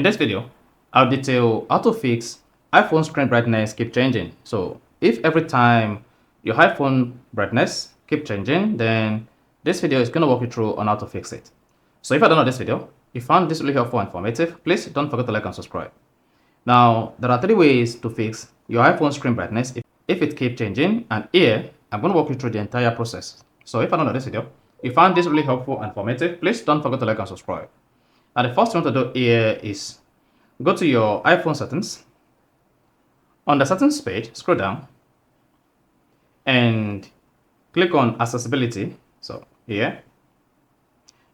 In this video, I'll detail how to fix iPhone screen brightness keep changing. So if every time your iPhone brightness keep changing, then this video is going to walk you through on how to fix it. So if you don't know this video, if you found this really helpful and informative, please don't forget to like and subscribe. Now, there are 3 ways to fix your iPhone screen brightness if it keeps changing, and here I'm going to walk you through the entire process. So if you don't know this video, if you found this really helpful and informative, please don't forget to like and subscribe. And the first thing you want to do here is go to your iPhone settings. On the settings page, scroll down and click on accessibility. So here.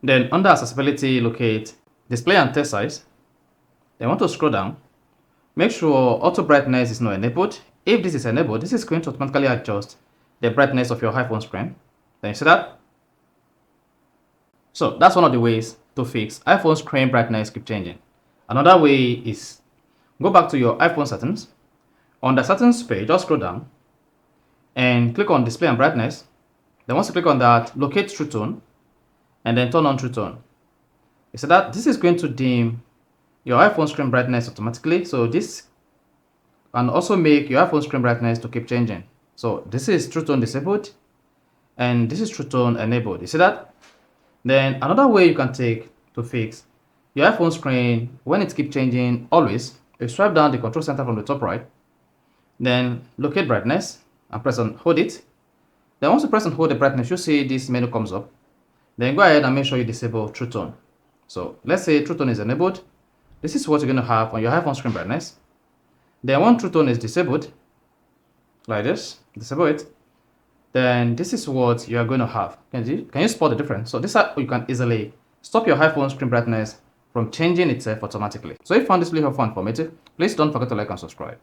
Then under accessibility, locate display and text size. Then want to scroll down. Make sure auto brightness is not enabled. If this is enabled, this is going to automatically adjust the brightness of your iPhone screen. Then you see that? So that's one of the ways to fix iPhone screen brightness keep changing. Another way is go back to your iPhone settings. On the settings page, just scroll down and click on display and brightness. Then once you click on that, locate true tone and then turn on true tone. You see that this is going to dim your iPhone screen brightness automatically. So this can also make your iPhone screen brightness to keep changing. So this is true tone disabled and this is true tone enabled. You see that? Then another way you can take to fix your iPhone screen when it keeps changing always is swipe down the control center from the top right, then locate brightness and press and hold it. Then once you press and hold the brightness, you'll see this menu comes up. Then go ahead and make sure you disable true tone. So let's say true tone is enabled. This is what you're going to have on your iPhone screen brightness. Then when true tone is disabled, like this, disable it. Then this is what you are going to have. Can you spot the difference? So this is how you can easily stop your iPhone screen brightness from changing itself automatically. So if you found this really helpful and informative, please don't forget to like and subscribe.